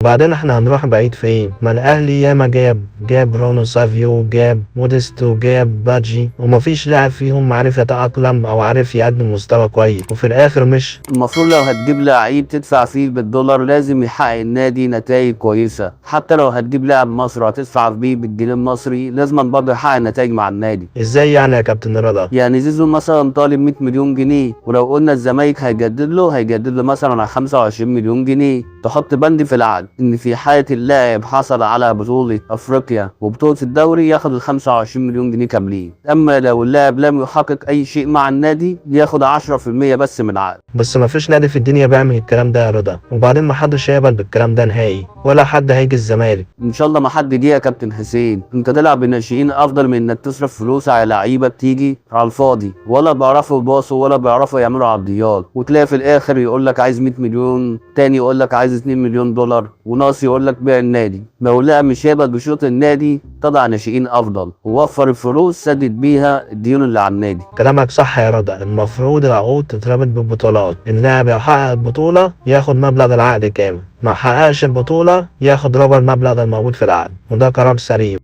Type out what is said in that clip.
وبعدين احنا هنروح بعيد فين؟ ما الاهلي ياما جاب رونو سافيو، جاب موديستو، جاب باجي، ومفيش لاعب فيهم عارف يتأقلم او عارف يقدم مستوى كويس، وفي الاخر مش. المفروض لو هتجيب لعيب تدفع فيه بالدولار لازم يحقق النادي نتائج كويسة، حتى لو هتجيب لاعب مصري هتدفع بيه بالجنيه المصري لازم برضه يحقق نتائج مع النادي. ازاي يعني يا كابتن رضا؟ يعني زيزو مثلا طالب 100 مليون جنيه، ولو قلنا الزمالك هيجدد له مثلا على 25 مليون جنيه، تحط بند في العقد ان في حالة اللاعب حصل على بطولة افريقيا وبطولة الدوري ياخد ال 25 مليون جنيه كاملين، اما لو اللاعب لم يحقق اي شيء مع النادي ياخد 10% بس من العقد. بس مفيش نادي في الدنيا بيعمل الكلام ده يا رضا، وبعدين محدش هيقبل بالكلام ده نهائي، ولا حد هيجي الزمالك. ان شاء الله ما حد جه يا كابتن حسين، انت تلعب بالناشئين افضل من انك تصرف فلوس على لعيبه بتيجي على الفاضي، ولا بيعرفوا يباصوا ولا بيعرفوا يعملوا عرضيات، وتلاقي في الاخر يقول لك عايز 100 مليون، تاني يقول لك عايز 2 مليون دولار، وناقص يقول لك بيع النادي. لو اللاعب مش هيقبل بشروط النادي تضع ناشئين افضل، ووفر الفلوس سدد بيها الديون اللي على النادي. كلامك صح يا رضا، المفروض العقود تتربط بالبطولات، اللاعب لو حقق البطولة ياخد مبلغ العقد كامل، ما حققش البطولة ياخد ربع المبلغ الموجود في العقد، وده قرار سليم.